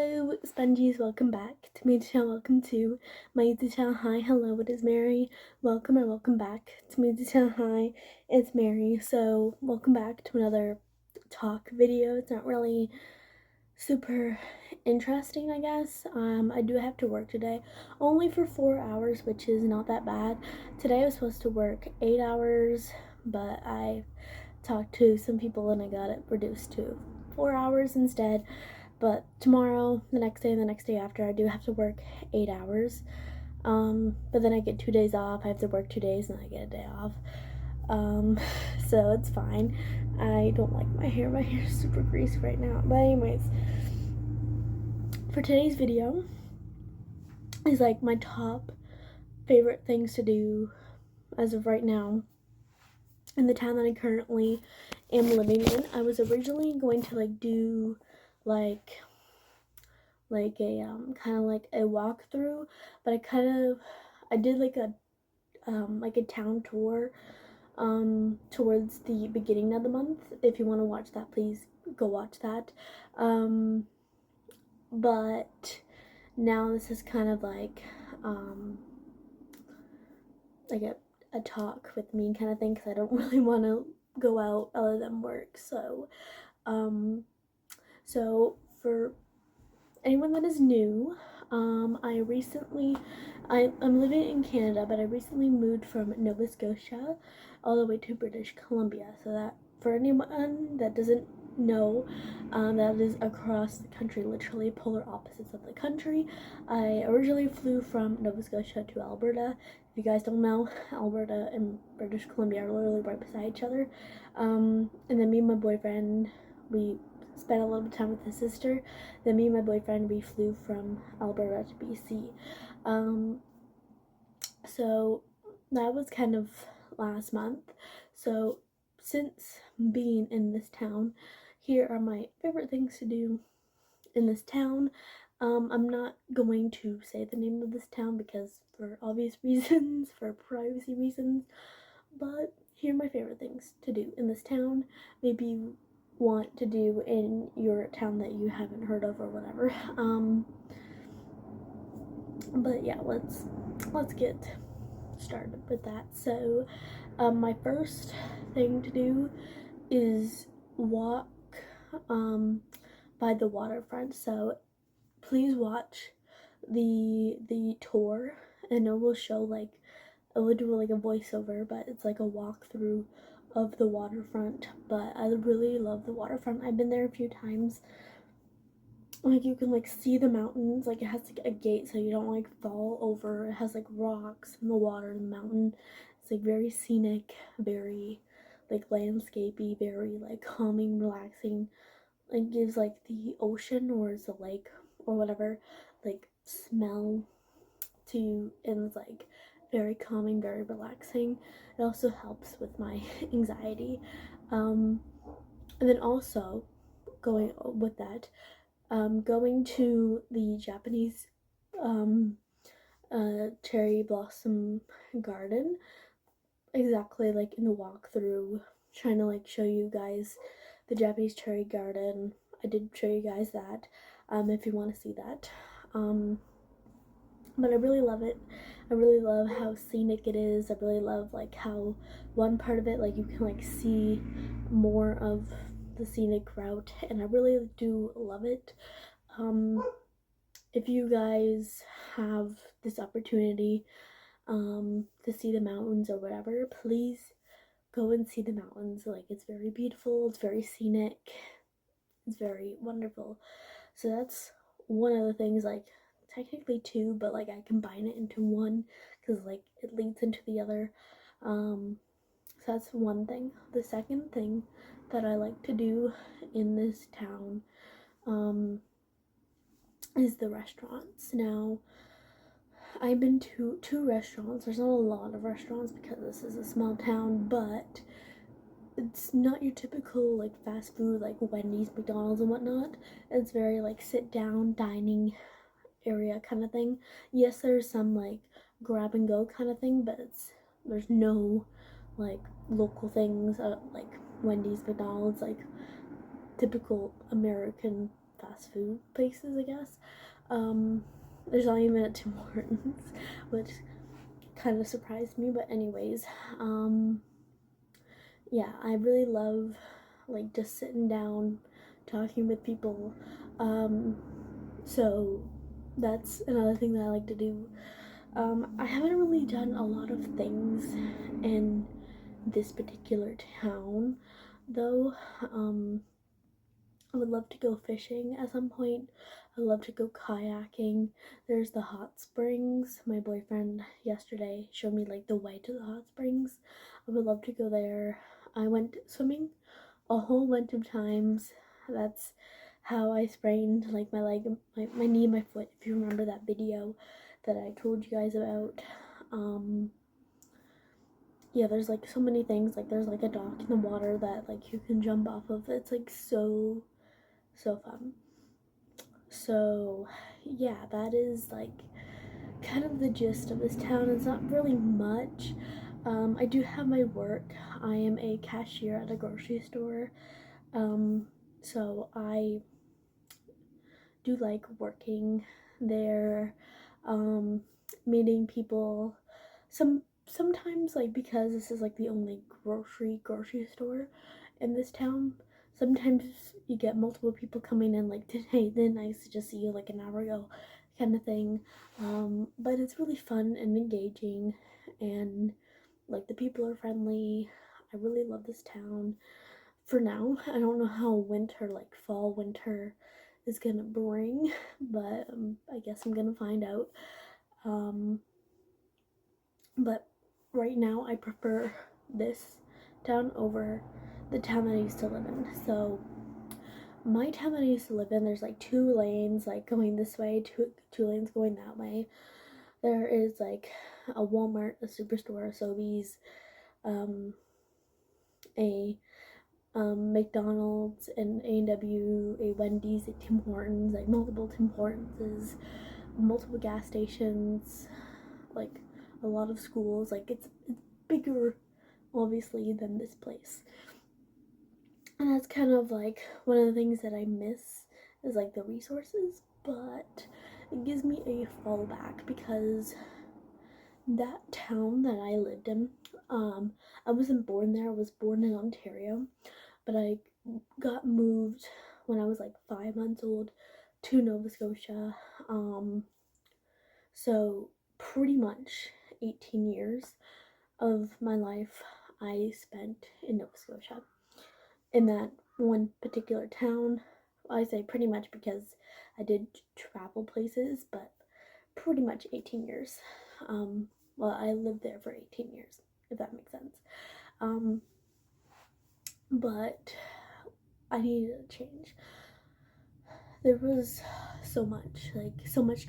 Hello, Spongies, welcome back to my channel. Welcome to my YouTube channel. Hi, hello, it is Mary. Welcome or welcome back to my YouTube channel. Hi, it's Mary. So, welcome back to another talk video. It's not really super interesting, I guess. I do have to work today, only for 4 hours, which is not that bad. Today I was supposed to work 8 hours, but I talked to some people and I got it reduced to 4 hours instead. But tomorrow, the next day, and the next day after, I do have to work 8 hours. But then I get 2 days off. I have to work 2 days and I get a day off. So it's fine. I don't like my hair. My hair is super greasy right now. But anyways, for today's video is like my top favorite things to do as of right now in the town that I currently am living in. I was originally going to do like a kind of like a walkthrough, but I did like a town tour towards the beginning of the month. If you want to watch that, please go watch that. But now this is kind of like a talk with me kind of thing, because I don't really want to go out other than work. So for anyone that is new, I'm living in Canada, but I recently moved from Nova Scotia all the way to British Columbia. So that, for anyone that doesn't know, that is across the country, literally polar opposites of the country. I originally flew from Nova Scotia to Alberta. If you guys don't know, Alberta and British Columbia are literally right beside each other. And then me and my boyfriend, we spent a little bit of time with his sister. Then me and my boyfriend, we flew from Alberta to BC. So that was kind of last month. So since being in this town, here are my favorite things to do in this town. I'm not going to say the name of this town because for obvious reasons, for privacy reasons, but here are my favorite things to do in this town. Maybe you want to do in your town that you haven't heard of or whatever. But yeah, let's get started with that. So my first thing to do is walk by the waterfront. So please watch the tour, and it will show it will do like a voiceover, but it's like a walkthrough of the waterfront. But I really love the waterfront. I've been there a few times. Like, you can see the mountains. Like, it has a gate so you don't fall over. It has rocks in the water in the mountain. It's very scenic, very landscapey, very calming, relaxing. It gives the ocean, or is the lake or whatever, smell to, and it's very calming, very relaxing. It also helps with my anxiety. And then also going with that, going to the Japanese cherry blossom garden, exactly in the walkthrough, trying to show you guys the Japanese cherry garden. I did show you guys that, if you want to see that. But I really love it. I really love how scenic it is. I really love how one part of it, you can see more of the scenic route, and I really do love it. If you guys have this opportunity to see the mountains or whatever, please go and see the mountains. It's very beautiful, it's very scenic, it's very wonderful. So that's one of the things, technically two, but I combine it into one because it leads into the other. So that's one thing. The second thing that I like to do in this town is the restaurants. Now, I've been to 2 restaurants. There's not a lot of restaurants because this is a small town, but it's not your typical fast food Wendy's, McDonald's, and whatnot. It's very sit down dining area kind of thing. Yes, there's some grab and go kind of thing, but there's no local things like Wendy's, McDonald's, typical American fast food places, I guess. There's not even a Tim Hortons, which kind of surprised me, but anyways, yeah, I really love like just sitting down talking with people. So that's another thing that I like to do. I haven't really done a lot of things in this particular town though. I would love to go fishing at some point. I would love to go kayaking. There's the hot springs. My boyfriend yesterday showed me like the way to the hot springs. I would love to go there. I went swimming a whole bunch of times. That's how I sprained like my leg, my knee, my foot. If you remember that video that I told you guys about. Yeah, there's like so many things. Like there's like a dock in the water that like you can jump off of. It's like so fun. So yeah, that is like kind of the gist of this town. It's not really much. I do have my work. I am a cashier at a grocery store. So I do like working there, meeting people. Sometimes like because this is like the only grocery store in this town, sometimes you get multiple people coming in like today, then nice to just see you like an hour ago kind of thing. But it's really fun and engaging, and like the people are friendly. I really love this town. For now, I don't know how winter, like fall winter, is gonna bring, but I guess I'm gonna find out. Um, but right now, I prefer this town over the town that I used to live in. So my town that I used to live in, there's like two lanes, like going this way, two lanes going that way. There is like a Walmart, a Superstore, a Sobeys, um, a McDonald's, and A&W, a Wendy's, a Tim Hortons, like multiple Tim Hortons, multiple gas stations, like a lot of schools. Like it's bigger, obviously, than this place. And that's kind of like one of the things that I miss is like the resources, but it gives me a fallback because that town that I lived in, I wasn't born there. I was born in Ontario, but I got moved when I was like 5 months old to Nova Scotia. So pretty much 18 years of my life I spent in Nova Scotia. In that one particular town, I say pretty much because I did travel places, but pretty much 18 years. Well, I lived there for 18 years, if that makes sense. But I needed a change. There was so much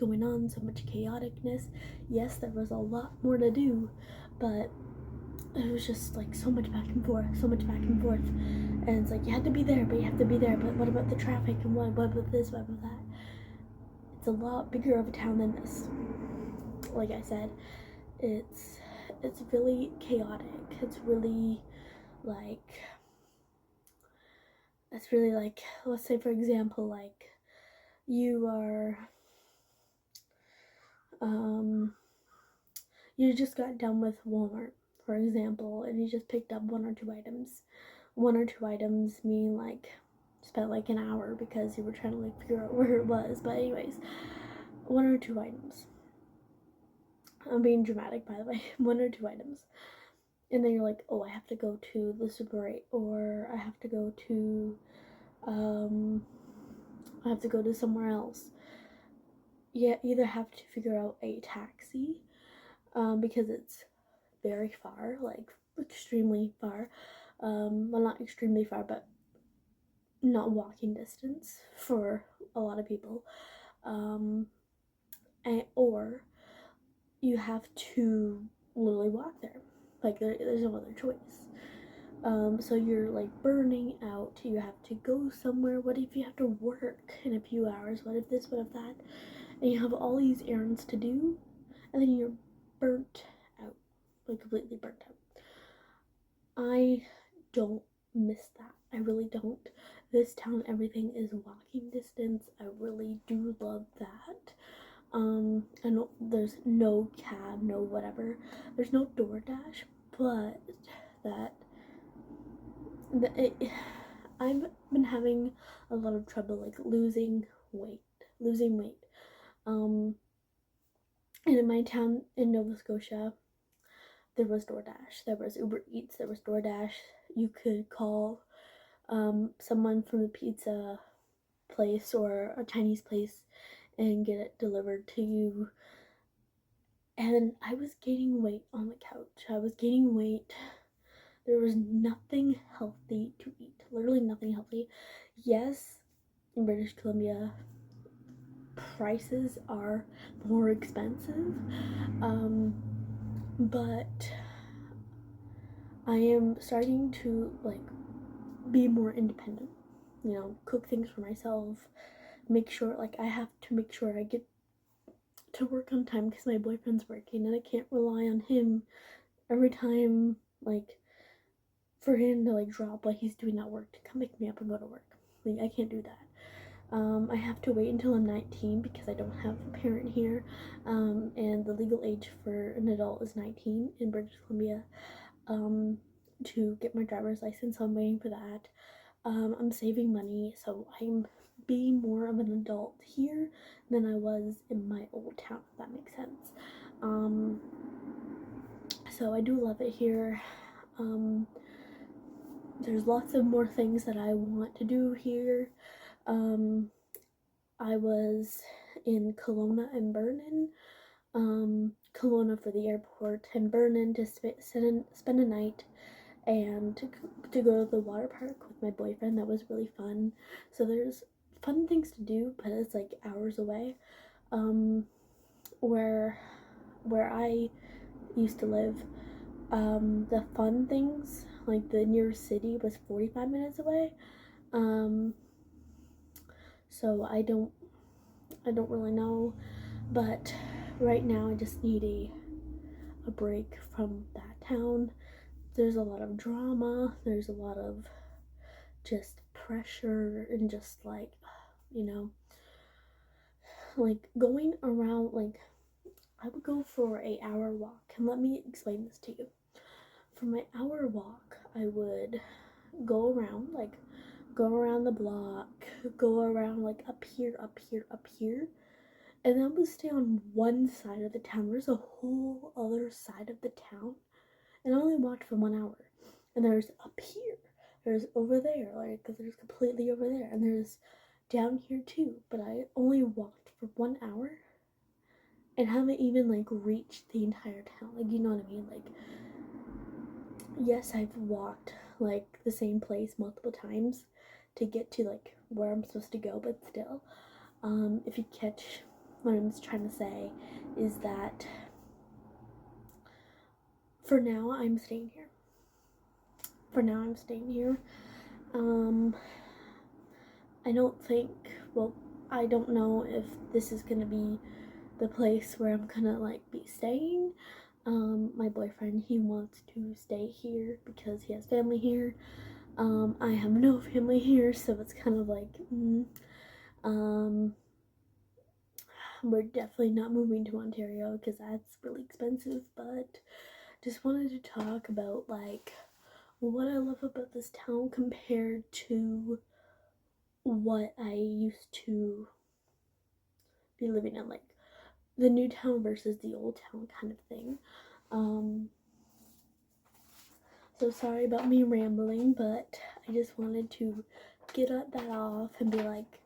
going on, so much chaoticness. Yes, there was a lot more to do, but it was just like so much back and forth, and it's like you had to be there, but you have to be there, but what about the traffic, and what about this, what about that? It's a lot bigger of a town than this. Like I said, it's really chaotic. It's really like let's say for example, like you are you just got done with Walmart, for example, and you just picked up one or two items. One or two items mean like spent like an hour because you were trying to like figure out where it was. But anyways, one or two items. I'm being dramatic, by the way. One or two items. And then you're like, oh, I have to go to the Super 8, or I have to go to somewhere else. You either have to figure out a taxi, because it's very far, like extremely far. Well, not extremely far, but not walking distance for a lot of people. Or you have to literally walk there. Like there's no other choice. So you're like burning out. You have to go somewhere. What if you have to work in a few hours? What if this? What if that? And you have all these errands to do, and then you're burnt like completely burnt out. I don't miss that. I really don't. This town, everything is walking distance. I really do love that. I know there's no cab, no whatever. There's no DoorDash, but that I've been having a lot of trouble like losing weight. Um, and in my town in Nova Scotia, there was DoorDash, there was Uber Eats, there was DoorDash. You could call someone from the pizza place or a Chinese place and get it delivered to you. And I was gaining weight on the couch. I was gaining weight. There was nothing healthy to eat. Literally nothing healthy. Yes, in British Columbia, prices are more expensive. But I am starting to like be more independent. You know, cook things for myself. Make sure like I have to make sure I get to work on time because my boyfriend's working and I can't rely on him every time, like, for him to like drop what he's doing at work to come pick me up and go to work. Like, I can't do that. I have to wait until I'm 19 because I don't have a parent here, and the legal age for an adult is 19 in British Columbia, to get my driver's license, so I'm waiting for that. I'm saving money, so I'm being more of an adult here than I was in my old town, if that makes sense. So I do love it here. There's lots of more things that I want to do here. I was in Kelowna and Burnaby. Kelowna for the airport and Burnaby to spend a night and to go to the water park with my boyfriend. That was really fun. So there's fun things to do, but it's like hours away. Where I used to live, the fun things, like the nearest city was 45 minutes away. So I don't really know, but right now I just need a break from that town. There's a lot of drama, there's a lot of just pressure and just like, you know, like going around, like I would go for an hour walk, and let me explain this to you. For my hour walk, I would go around the block, go around like up here, and then I would stay on one side of the town. There's a whole other side of the town, and I only walked for 1 hour. And there's up here, there's over there, like there's completely over there, and there's down here too. But I only walked for 1 hour, and haven't even like reached the entire town. Like, you know what I mean? Like, yes, I've walked like the same place multiple times to get to like where I'm supposed to go, but still, if you catch what I'm trying to say, is that for now I'm staying here. I don't think, well, I don't know if this is gonna be the place where I'm gonna like be staying. My boyfriend, he wants to stay here because he has family here. I have no family here, so it's kind of like, we're definitely not moving to Ontario because that's really expensive, but just wanted to talk about like what I love about this town compared to what I used to be living in, like the new town versus the old town kind of thing. So sorry about me rambling, but I just wanted to get that off and be like,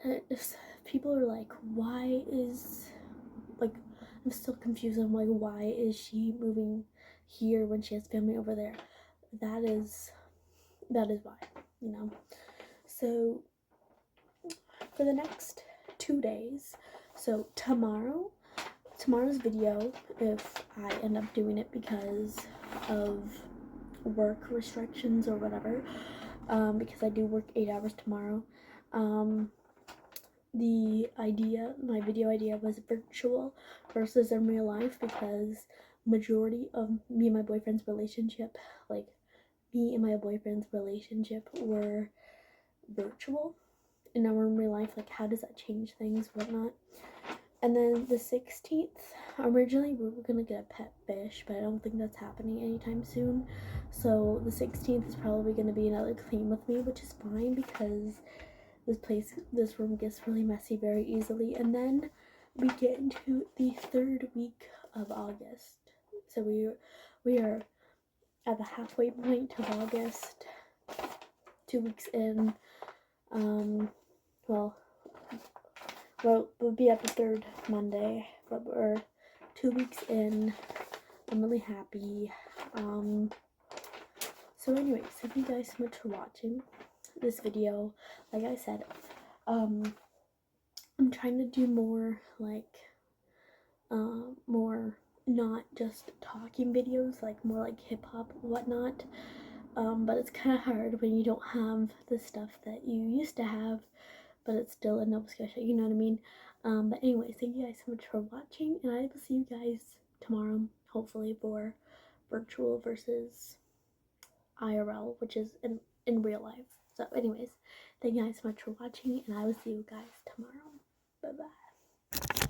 if people are like, why is, like, I'm still confused on like, why is she moving here when she has family over there? That is why, you know. So for the next 2 days, so tomorrow's video, if I end up doing it because of work restrictions or whatever, because I do work 8 hours tomorrow, my video idea was virtual versus in real life, because majority of me and my boyfriend's relationship, like me and my boyfriend's relationship were virtual in our real life, like how does that change things, whatnot. And then the 16th, originally we were gonna get a pet fish, but I don't think that's happening anytime soon. So the 16th is probably gonna be another clean with me, which is fine because this room gets really messy very easily. And then we get into the 3rd week of August. So we are at the halfway point of August, 2 weeks in. Well, we'll be at the 3rd Monday, but we're 2 weeks in. I'm really happy. So anyways, thank you guys so much for watching this video. Like I said, I'm trying to do more more not just talking videos, like more like hip-hop whatnot. But it's kind of hard when you don't have the stuff that you used to have, but it's still in Nova Scotia, you know what I mean? But anyways, thank you guys so much for watching, and I will see you guys tomorrow, hopefully, for virtual versus IRL, which is in real life. So anyways, thank you guys so much for watching, and I will see you guys tomorrow. Bye bye.